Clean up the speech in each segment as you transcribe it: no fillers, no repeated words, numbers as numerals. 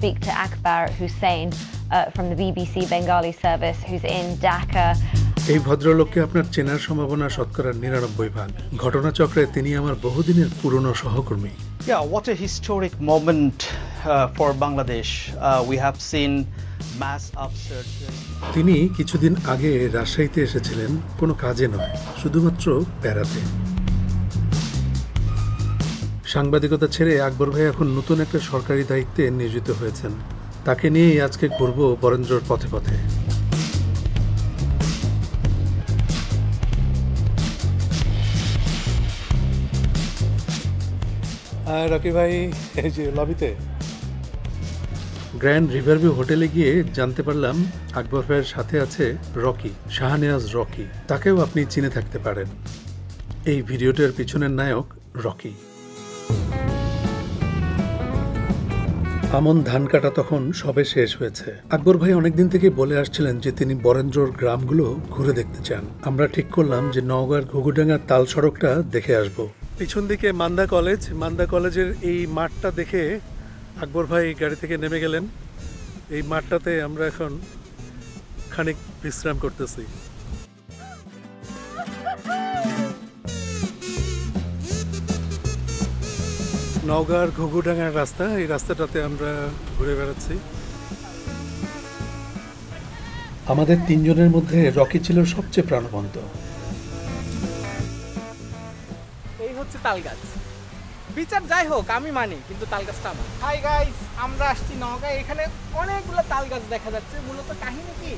speak to Akbar Hussain from the BBC Bengali service who's in Dhaka. এই ভদ্রলোককে আপনার চেনার সম্ভাবনা শতকরা 99 ভাগ। ঘটনাচক্রে তিনি আমার বহুদিনের পুরনো সহকর্মী। Yeah, what a historic moment for Bangladesh. We have seen mass upsurge. তিনি কিছুদিন আগে রাজশাহীতে এসেছিলেন কোনো কাজে নয়, শুধুমাত্র বেড়াতে। সাংবাদিকতা ছেড়ে আকবর ভাই এখন নতুন একটা সরকারি দায়িত্বে নিয়োজিত হয়েছেন। তাকে নিয়েই আজকে ঘুরব বরেন্দ্রর পথে পথে। রকি ভাই এই যে লবিতে। গ্র্যান্ড রিভারভিউ হোটেলে গিয়ে জানতে পারলাম আকবর ভাইয়ের সাথে আছে রকি, শাহনেওয়াজ রকি। তাকেও আপনি চিনে থাকতে পারেন। এই ভিডিওটার পিছনের নায়ক রকি। আমন ধান কাটা তখন সবে শেষ হয়েছে। আকবর ভাই অনেকদিন থেকে বলে আসছিলেন যে তিনি বরেন্দ্রর গ্রামগুলো ঘুরে দেখতে চান। আমরা ঠিক করলাম যে নওগাঁর ঘুঘুডাঙ্গার তাল সড়কটা দেখে আসব। পিছন দিকে মান্দা কলেজ, মান্দা কলেজের এই মাঠটা দেখে আকবর ভাই গাড়ি থেকে নেমে গেলেন। এই মাঠটাতে আমরা এখন খানিক বিশ্রাম করতেছি। নওগাঁর ঘুঘুডাঙ্গার রাস্তা, এই রাস্তাটাতে আমরা ঘুরে বেড়াচ্ছি। আমাদের তিনজনের মধ্যে রকি ছিল সবচেয়ে প্রাণবন্ত। এই হচ্ছে তাল গাছ। বিচার যাই হোক আমি মানি, কিন্তু তাল গাছটা আমার। হাই গাইস, আমরা আসছি নওগাঁ। এখানে অনেকগুলো তাল গাছ দেখা যাচ্ছে। মূলত কাহিনী কি,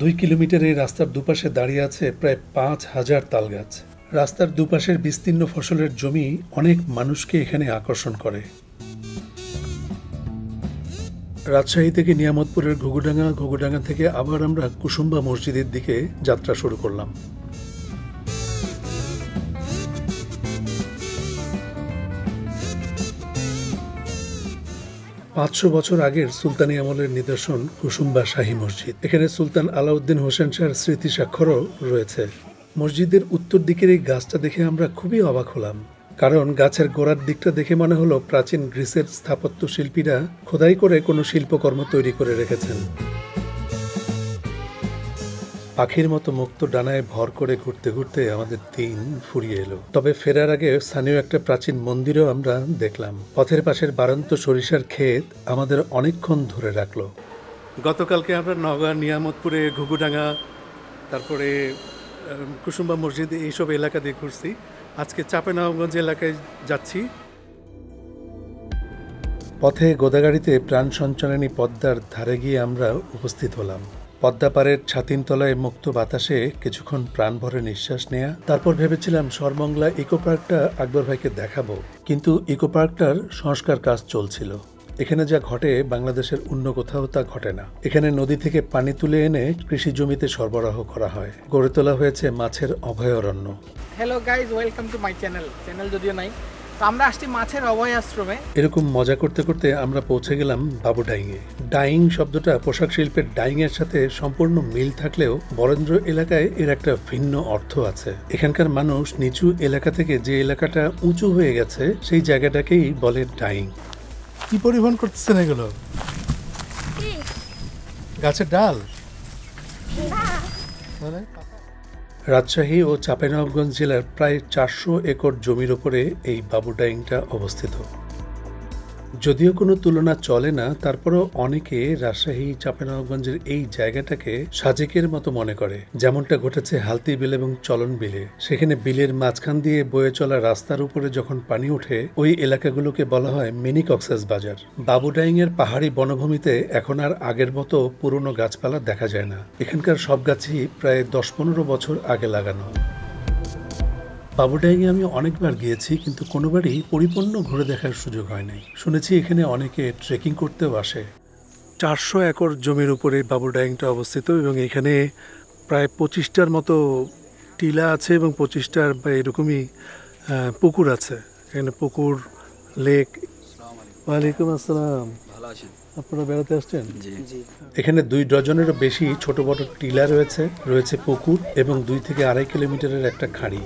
2 কিলোমিটার এই রাস্তার দুপাশে দাঁড়িয়ে আছে প্রায় 5000 তাল গাছ। রাস্তার দুপাশের বিস্তীর্ণ ফসলের জমি অনেক মানুষকে এখানে আকর্ষণ করে। রাজশাহী থেকে নিয়ামতপুরের ঘুঘুডাঙ্গা, ঘুঘুডাঙ্গা থেকে আবার আমরা কুসুম্বা মসজিদের দিকে যাত্রা শুরু করলাম। 500 বছর আগের সুলতানি আমলের নিদর্শন কুসুম্বা শাহী মসজিদ। এখানে সুলতান আলাউদ্দিন হোসেন শাহর স্মৃতি স্বাক্ষরও রয়েছে। মসজিদের উত্তর দিকের এই গাছটা দেখে আমরা খুবই অবাক হলাম, কারণ গাছের গোড়ার দিকটা দেখে মনে হলো প্রাচীন গ্রিসের স্থাপত্য শিল্পীরা খোদাই করে কোনো শিল্পকর্ম তৈরি করে রেখেছেন। পাখির মতো মুক্ত ডানায় ভর করে ঘুরতে ঘুরতে আমাদের দিন ফুরিয়ে এলো। তবে ফেরার আগে স্থানীয় একটা প্রাচীন মন্দিরও আমরা দেখলাম। পথের পাশের বারান্ত সরিষার ক্ষেত আমাদের অনেকক্ষণ ধরে রাখলো। গতকালকে আমরা নওগাঁ, নিয়ামতপুরে, ঘুঘুডাঙ্গা, তারপরে কুসুম্বা মসজিদ, এইসব এলাকা দিয়ে ঘুরছি। আজকে চাঁপাইনবাবগঞ্জ এলাকায় যাচ্ছি। পথে গোদাগাড়িতে প্রাণ সঞ্চালনী পদ্মার ধারে গিয়ে আমরা উপস্থিত হলাম। পদ্মা পাড়ের ছাতিমতলায় মুক্ত বাতাসে কিছুক্ষণ প্রাণ ভরে নিঃশ্বাস নেয়া। তারপর ভেবেছিলাম সরমংলা ইকো পার্কটা আকবর ভাইকে দেখাবো, কিন্তু ইকো পার্কটার সংস্কার কাজ চলছিল। এখানে যা ঘটে বাংলাদেশের অন্য কোথাও তা ঘটে না। এখানে নদী থেকে পানি তুলে এনে কৃষি জমিতে সরবরাহ করা হয়। গড়ে তোলা হয়েছে মাছের অভয়ারণ্য। Hello guys, welcome to my channel যদিও নাই। তো আমরা আসছি মাছের অভয় আশ্রমে। এরকম মজা করতে করতে আমরা পৌঁছে গেলাম বাবু ডাইংয়ে। ডাইং শব্দটা পোশাক শিল্পের ডাইং এর সাথে সম্পূর্ণ মিল থাকলেও বরেন্দ্র এলাকায় এর একটা ভিন্ন অর্থ আছে। এখানকার মানুষ নিচু এলাকা থেকে যে এলাকাটা উঁচু হয়ে গেছে সেই জায়গাটাকেই বলে ডাইং। কি পরিবহন করতেছেন এগুলো? গাছের ডাল? রাজশাহী ও চাঁপাইনবাবগঞ্জ জেলার প্রায় 400 একর জমির ওপরে এই বাবু ডাইংটা অবস্থিত। যদিও কোনো তুলনা চলে না, তারপরও অনেকে রাজশাহী, চাঁপাইনবাবগঞ্জের এই জায়গাটাকে সাজেকের মতো মনে করে। যেমনটা ঘটেছে হালতি বিল এবং চলন বিলে। সেখানে বিলের মাঝখান দিয়ে বয়ে চলা রাস্তার উপরে যখন পানি ওঠে, ওই এলাকাগুলোকে বলা হয় মিনি কক্সেস বাজার। বাবু ডাইংয়ের পাহাড়ি বনভূমিতে এখন আর আগের মতো পুরনো গাছপালা দেখা যায় না। এখানকার সব গাছই প্রায় 10-15 বছর আগে লাগানো। বাবুডাইংয়ে আমি অনেকবার গিয়েছি, কিন্তু কোনোবারই পরিপূর্ণ ঘুরে দেখার সুযোগ হয় নাই। শুনেছি এখানে অনেকে ট্রেকিং করতেও আসে। 400 একর জমির উপরে বাবুডাইংটা অবস্থিত এবং এখানে প্রায় 25টার মতো টিলা আছে এবং 25টার বা এরকমই পুকুর আছে। এখানে পুকুর, লেক। ওয়ালাইকুম আসসালাম, ভালো আছেন? আপনারা বেড়াতে আসছেন? এখানে 2 ডজনেরও বেশি ছোট বড় টিলা রয়েছে পুকুর এবং 2 থেকে 2.5 কিলোমিটারের একটা খাড়ি।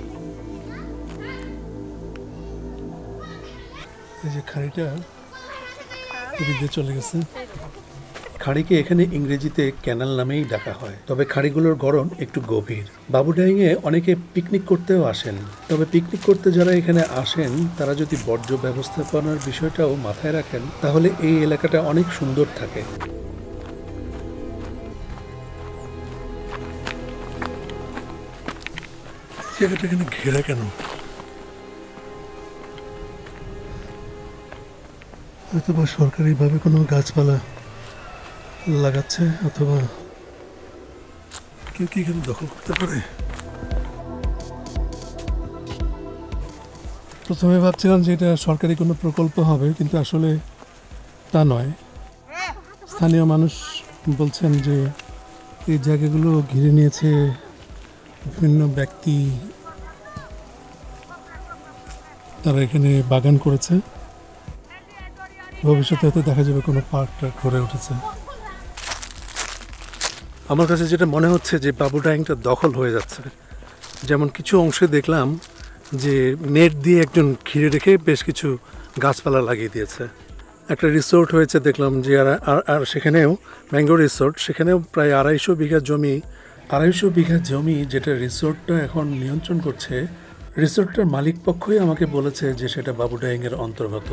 এই যে খাড়িটা এদিকে চলে গেছে। খাড়িকে এখানে ইংরেজিতে ক্যানাল নামেই ডাকা হয়, তবে খাড়িগুলোর গড়ন একটু গভীর। বাবুডাইংয়ে অনেকে পিকনিক করতেও আসেন, তবে পিকনিক করতে যারা এখানে আসেন তারা যদি বর্জ্য ব্যবস্থাপনার বিষয়টাও মাথায় রাখেন তাহলে এই এলাকাটা অনেক সুন্দর থাকে। জায়গাটা এখানে ঘেরা কেন? হয়তো বা সরকারিভাবে কোনো গাছপালা লাগাচ্ছে, অথবা কেউ কি এখানে দখল করতে পারে। প্রথমে ভাবছিলাম যে এটা সরকারি কোনো প্রকল্প হবে, কিন্তু আসলে তা নয়। স্থানীয় মানুষ বলছেন যে এই জায়গাগুলো ঘিরে নিয়েছে বিভিন্ন ব্যক্তি, তারা এখানে বাগান করেছে। ভবিষ্যতে হয়তো দেখা যাবে কোনো পার্কটা গড়ে উঠেছে। আমার কাছে যেটা মনে হচ্ছে যে বাবুডাইংটা দখল হয়ে যাচ্ছে। যেমন কিছু অংশে দেখলাম যে নেট দিয়ে একজন ঘিরে রেখে বেশ কিছু গাছপালা লাগিয়ে দিয়েছে। একটা রিসোর্ট হয়েছে দেখলাম যে, আর সেখানেও ম্যাঙ্গো রিসোর্ট, সেখানেও প্রায় 250 বিঘা জমি যেটা রিসোর্টটা এখন নিয়ন্ত্রণ করছে, রিসোর্টটার মালিক পক্ষই আমাকে বলেছে যে সেটা বাবুডাইংয়ের অন্তর্গত।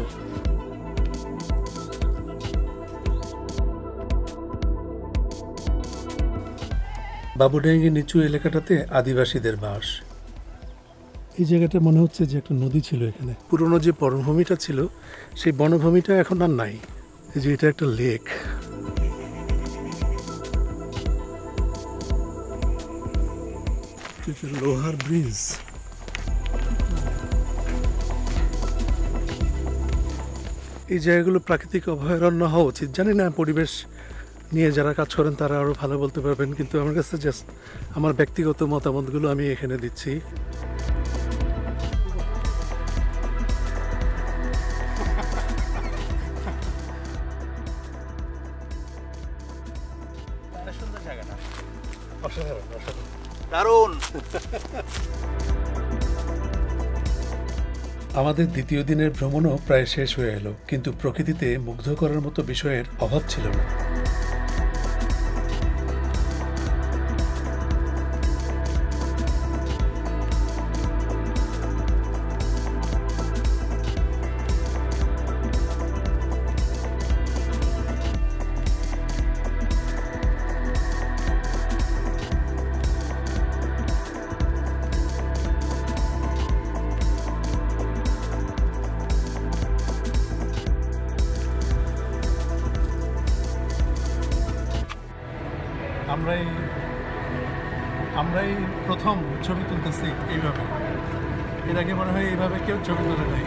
বাবুডাইংয়ের নিচু এলাকাটাতে আদিবাসীদের বাস। এই জায়গাটা মনে হচ্ছে যে একটা নদী ছিল এখানে। পুরনো যে বনভূমিটা ছিল সেই বনভূমিটা এখন আর নাই। এই যে এটা একটা লেক। লোহার ব্রিজ। এই জায়গাগুলো প্রাকৃতিক অভয়ারণ্য হওয়া উচিত। জানি না, পরিবেশ নিয়ে যারা কাজ করেন তারা আরও ভালো বলতে পারবেন, কিন্তু আমার কাছে জাস্ট আমার ব্যক্তিগত মতামতগুলো আমি এখানে দিচ্ছি। দারুণ। আমাদের দ্বিতীয় দিনের ভ্রমণও প্রায় শেষ হয়ে এলো, কিন্তু প্রকৃতিতে মুগ্ধ করার মতো বিষয়ের অভাব ছিল না। আমরাই প্রথম ছবি তুলতেছি এইভাবে। এর আগে মনে হয় এইভাবে কেউ ছবি তোলে নাই।